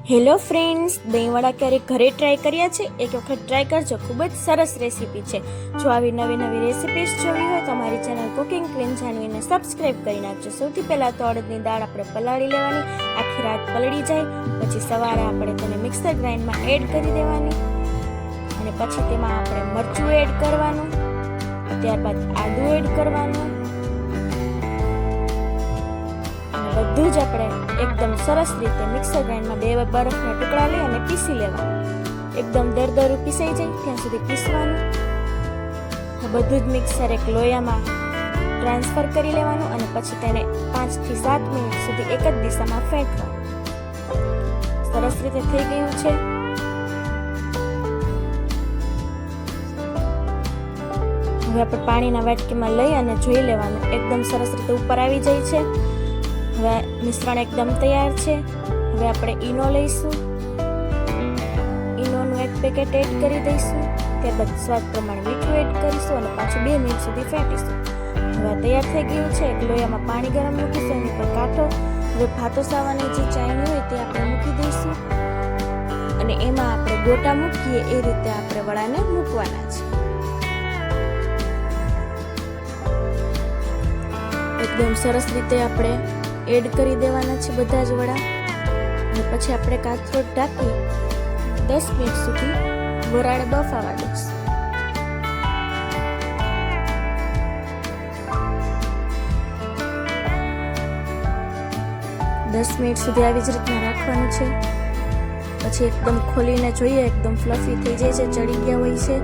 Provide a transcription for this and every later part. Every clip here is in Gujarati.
હેલો ફ્રેન્ડ્સ, દહીંવડા ક્યારેક ઘરે ટ્રાય કર્યા છે? એક વખત ટ્રાય કરજો, ખૂબ જ સરસ રેસીપી છે. જો આવી નવી નવી રેસીપીસ જોવી હોય તો અમારી ચેનલ કુકિંગ ક્વીન જાનવીને સબસ્ક્રાઇબ કરી નાખજો. સૌથી પહેલાં તો અડદની દાળ આપણે પલાળી લેવાની, આખી રાત પલળી જાય, પછી સવારે આપણે તેને મિક્સર ગ્રાઇન્ડમાં એડ કરી દેવાની, અને પછી તેમાં આપણે મરચું એડ કરવાનું, ત્યારબાદ આદું એડ કરવાનું, બધું જ આપણે એકદમ સરસ રીતે મિક્સર ગ્રાઇન્ડમાં 2 બરફના ટુકડા લઈ અને પીસી લેવાનું. એકદમ દરદરું પીસાઈ જાય ત્યાં સુધી પીસવાનું. બધું જ મિક્સર એક લોયામાં ટ્રાન્સફર કરી લેવાનું અને પછી તેને 5 થી 7 મિનિટ સુધી એક જ દિશામાં ફેંકવાનું. સરસ રીતે થઈ ગયું છે. હવે આપણે પાણીના વાટકીમાં લઈ અને જોઈ લેવાનું. એકદમ સરસ રીતે ઉપર આવી જાય છે. હવે મિશ્રણ એકદમ તૈયાર છે. હવે આપણે ઈનો લઈશું, ઈનોનું 1 પેકેટ એડ કરી દઈશું, ત્યારબાદ સ્વાદ પ્રમાણે મીઠું એડ કરીશું અને પાછું 2 મિનિટ સુધી ફેંટીશું. હવે તૈયાર થઈ ગયું છે. એક લોયામાં પાણી ગરમ મૂકીશું, એની પર કાંઠો, હવે ભાતો સાવાની જે ચાયણી હોય તે આપણે મૂકી દઈશું અને એમાં આપણે ગોટા મૂકીએ એ રીતે આપણે વડાને મૂકવાના છે. એકદમ સરસ રીતે આપણે એડ કરી દેવાના છે બધા જ વડા, અને પછી આપણે કાથરોટ ઢાંકી 10 મિનિટ સુધી વરાળે બફાવા દઈશું. દસ મિનિટ સુધી આવી જ રીતના રાખવાનું છે. પછી એકદમ ખોલીને જોઈએ, એકદમ ફ્લફી થઈ જાય છે, ચડી ગયા હોય છે.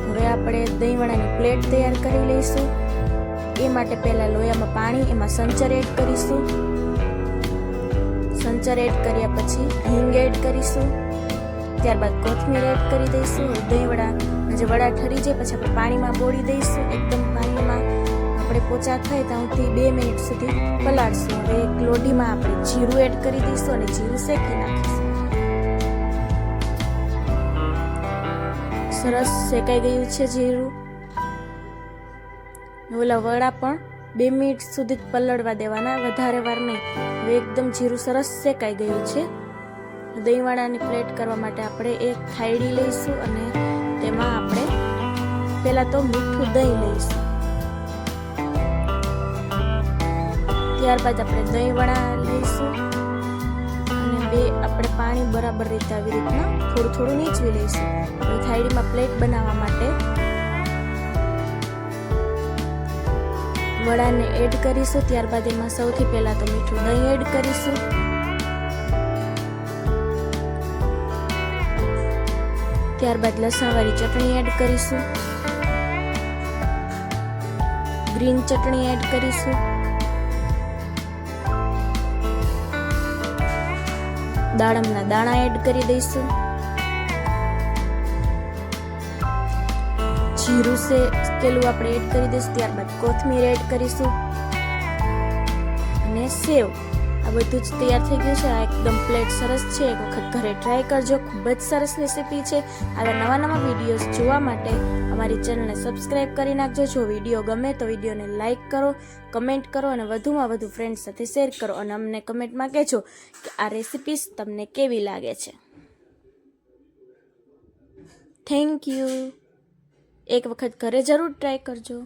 હવે આપણે દહીંવડાની પ્લેટ તૈયાર કરી લઈશું. એ માટે પહેલા લોયામાં પાણી, એમાં સંચર એડ કરીશું. સંચર એડ કર્યા પછી હિંગ એડ કરીશું, ત્યારબાદ કોથમીર એડ કરી દઈશું. દહીંવડા જે વડા ઠરી જાય પછી આપણે પાણીમાં બોળી દઈશું. એકદમ પાણીમાં આપણે પોચા થાય ત્યાં સુધી 2 મિનિટ સુધી પલાળશું. હવે એક લોઢીમાં આપણે જીરું એડ કરી દઈશું અને જીરું શેકી નાખીશું. સરસ શેકાઈ ગયું છે જીરું. ઓલા વડા પણ 2 મિનિટ સુધી પલળવા દેવાના, વધારે વાર નહીં. હવે એકદમ જીરું સરસ શેકાઈ ગયું છે. દહીંવડાની પ્લેટ કરવા માટે આપણે એક થાળી લઈશું અને તેમાં આપણે પહેલા તો મીઠું દહીં લઈશું. ત્યારબાદ આપણે દહીંવડા લઈશું અને આપણે પાણી બરાબર રીતે આવી રીતના થોડું થોડું નીચવી લઈશું. હવે થાળીમાં પ્લેટ બનાવવા માટે વડાને એડ કરીશું. ત્યારબાદ એમાં સૌથી પહેલા તો મીઠું દહીં એડ કરીશું. ત્યારબાદ લસણવાળી ચટણી એડ કરીશું. ગ્રીન ચટણી એડ કરીશું. દાડમના દાણા એડ કરી દઈશું. જીરું શેકેલું આપણે એડ કરી દઈશું. ત્યારબાદ કોથમીર એડ કરીશું અને સેવ. આ બધું જ તૈયાર થઈ ગયું છે. આ એકદમ પ્લેટ સરસ છે. એક વખત ઘરે ટ્રાય કરજો. ખૂબ જ સરસ રેસીપી છે. આવા નવા નવા વિડીયોઝ જોવા માટે અમારી ચેનલને સબસ્ક્રાઇબ કરી નાખજો. જો વિડીયો ગમે તો વિડીયોને લાઇક કરો, કમેન્ટ કરો અને વધુમાં વધુ ફ્રેન્ડ સાથે શેર કરો અને અમને કમેન્ટમાં કહેજો કે આ રેસીપીસ તમને કેવી લાગે છે. Thank you. એક વખત ઘરે જરૂર ટ્રાય કરજો.